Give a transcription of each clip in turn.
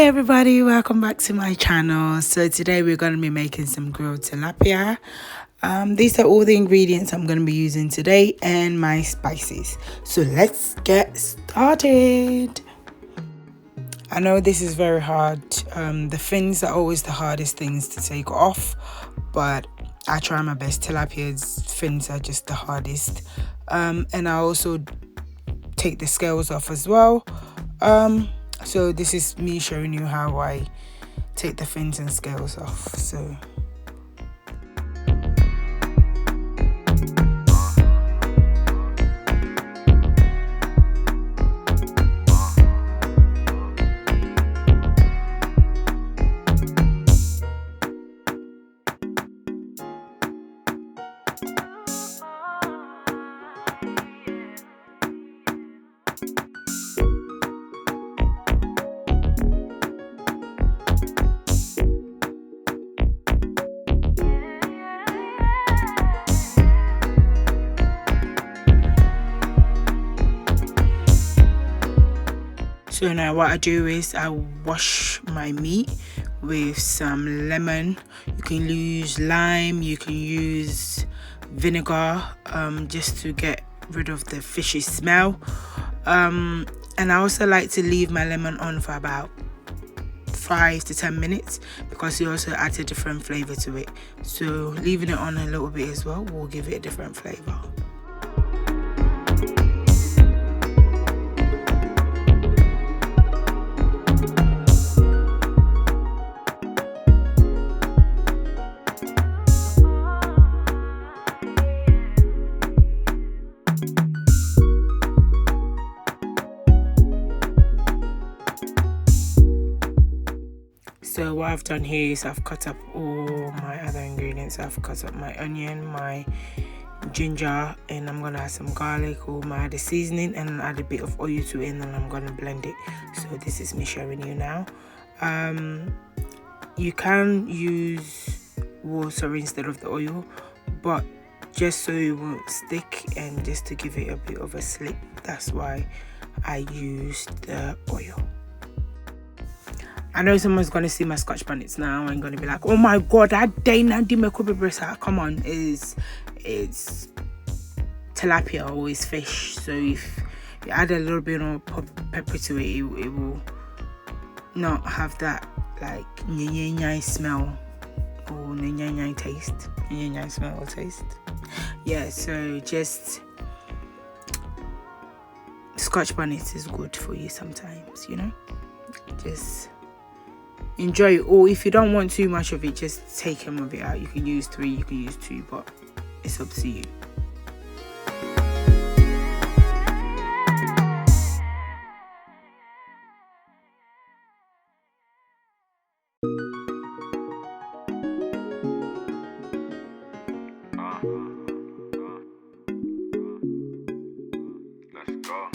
everybody, welcome back to my channel. So today we're going to be making some grilled tilapia. These are all the ingredients I'm going to be using today and my spices. So let's get started. I know this is very hard. The fins are always the hardest things to take off, but I try my best. Tilapia's fins are just the hardest. And I also take the scales off as well. So this is me showing you how I take the fins and scales off. So now what I do is I wash my meat with some lemon. You can use lime, you can use vinegar, just to get rid of the fishy smell. And I also like to leave my lemon on for about 5 to 10 minutes because it also adds a different flavor to it. So leaving it on a little bit as well will give it a different flavor. So what I've done here is I've cut up all my other ingredients. I've cut up my onion, my ginger, and I'm gonna add some garlic or my other seasoning and add a bit of oil to it, and then I'm gonna blend it. So this is me showing you now. You can use water instead of the oil, but just so it won't stick and just to give it a bit of a slip, that's why I used the oil. I know someone's gonna see my Scotch bonnets now and gonna be like, "Oh my god, that Dana Dimekobe, come on, it's tilapia or it's fish." So if you add a little bit of pepper to it, it will not have that like nyai smell or nyai taste. Nyai smell or taste. Yeah, so just Scotch bonnets is good for you sometimes, you know. Just enjoy it, or if you don't want too much of it, just take some of it out. You can use 3, you can use 2, but it's up to you. Let's go.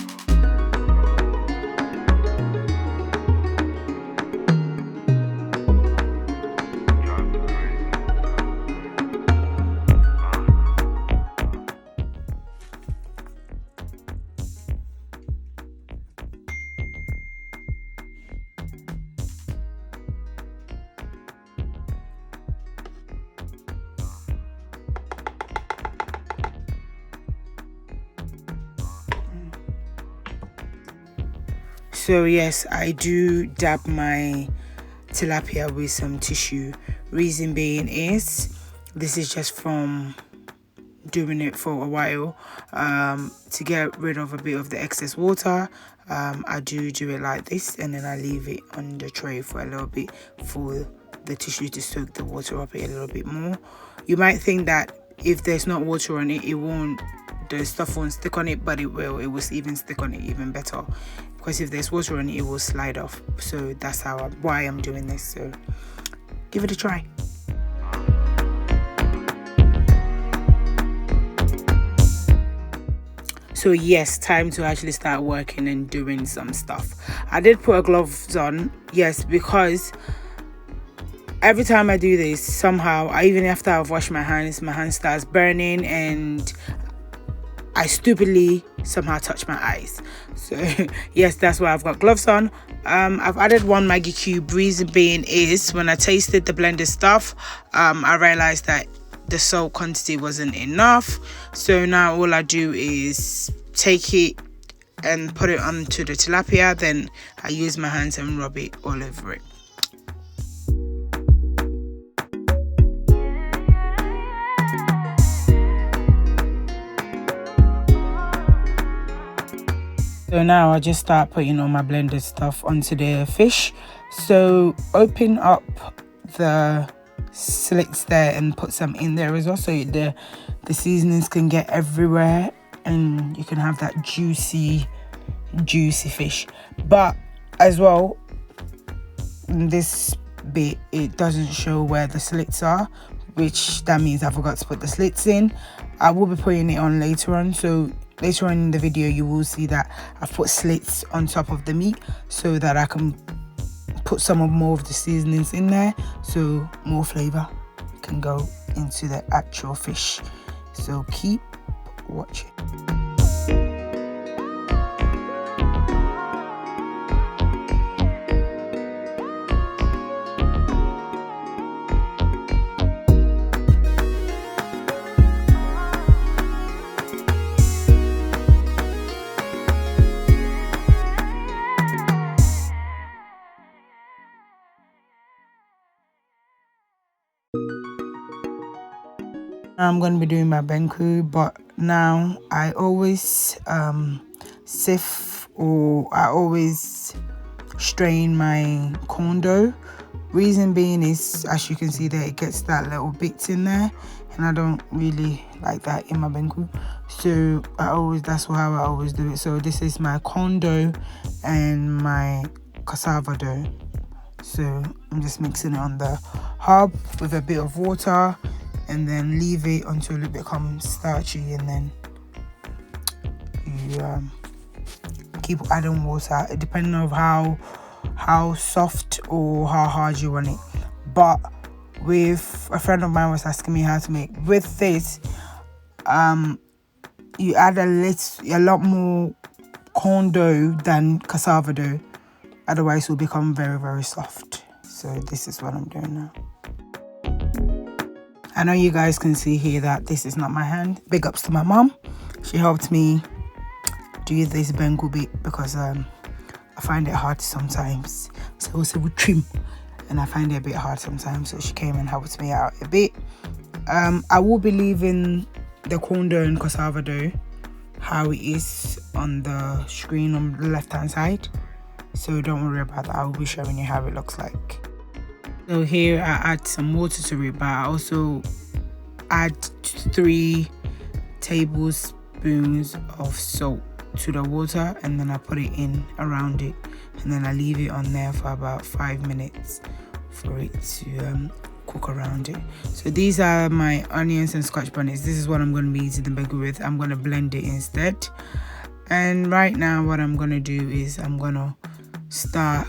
So yes, I do dab my tilapia with some tissue. Reason being is this is just from doing it for a while, to get rid of a bit of the excess water. I do it like this, and then I leave it on the tray for a little bit for the tissue to soak the water up a little bit more. You might think that if there's not water on it, the stuff won't stick on it, but it will even stick on it even better, because if there's water on it, it will slide off. So that's why I'm doing this. So give it a try. So yes, time to actually start working and doing some stuff. I did put a gloves on, yes, because every time I do this, somehow, even after I've washed my hand starts burning, and I stupidly somehow touched my eyes. So yes, that's why I've got gloves on. I've added 1 Maggi cube. Reason being is when I tasted the blended stuff, I realized that the salt quantity wasn't enough. So now all I do is take it and put it onto the tilapia, then I use my hands and rub it all over it. So now I just start putting all my blended stuff onto the fish. So open up the slits there and put some in there as well, so the seasonings can get everywhere and you can have that juicy fish. But as well, in this bit it doesn't show where the slits are, which that means I forgot to put the slits in. I will be putting it on later on, so later on in the video you will see that I've put slits on top of the meat so that I can put some more of the seasonings in there, so more flavor can go into the actual fish. So keep watching. I'm going to be doing my BANKU, but now I always sift, or I always strain my corn dough. Reason being is, as you can see there, it gets that little bits in there, and I don't really like that in my BANKU. So that's how I always do it. So this is my corn dough and my cassava dough. So I'm just mixing it on the hob with a bit of water, and then leave it until it becomes starchy, and then you keep adding water depending on how soft or how hard you want it. But with a friend of mine was asking me how to make with this, you add a lot more corn dough than cassava dough, otherwise it will become very, very soft. So this is what I'm doing now. I know you guys can see here that this is not my hand. Big ups to my mom. She helped me do this BANKU bit because I find it hard sometimes. So also with trim, and I find it a bit hard sometimes. So she came and helped me out a bit. I will be leaving the corn dough and cassava dough how it is on the screen on the left hand side. So don't worry about that. I will be showing you how it looks like. So here I add some water to it, but I also add 3 tablespoons of salt to the water, and then I put it in around it, and then I leave it on there for about 5 minutes for it to cook around it. So these are my onions and scotch bonnets. This is what I'm going to be eating the BANKU with. I'm going to blend it instead. And right now what I'm going to do is I'm going to start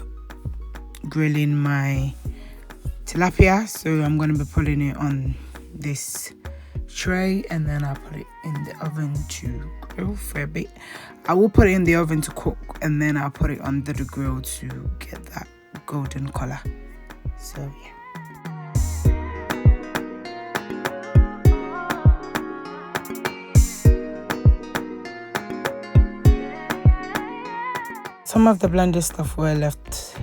grilling my tilapia. So I'm going to be putting it on this tray, and then I'll put it in the oven to grill for a bit. I will put it in the oven to cook, and then I'll put it under the grill to get that golden color. So yeah. Some of the blended stuff were left.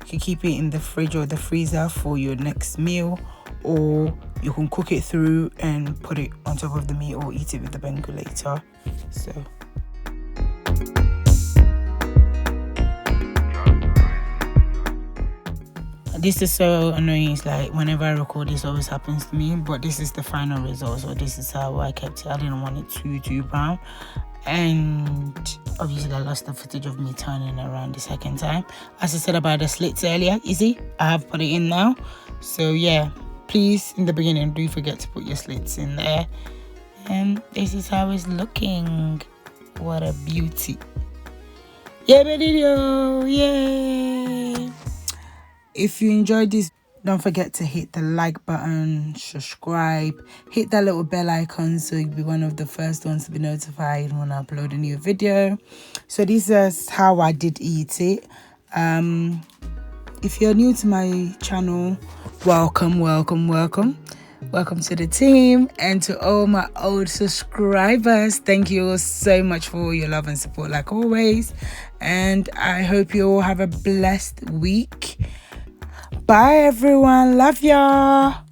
You can keep it in the fridge or the freezer for your next meal, or you can cook it through and put it on top of the meat, or eat it with the BANKU later. So this is so annoying. It's like whenever I record, this always happens to me, but this is the final result. So this is how I kept it. I didn't want it too brown, and obviously I lost the footage of me turning around the second time. As I said about the slits earlier, easy, I have put it in now. So yeah, please, in the beginning, do forget to put your slits in there. And this is how it's looking. What a beauty. Yeah, video, yay. If you enjoyed this Don't forget to hit the like button, subscribe, hit that little bell icon so you'll be one of the first ones to be notified when I upload a new video. So this is how I did eat it. If you're new to my channel, welcome to the team, and to all my old subscribers, thank you all so much for all your love and support like always, and I hope you all have a blessed week. Bye everyone, love y'all.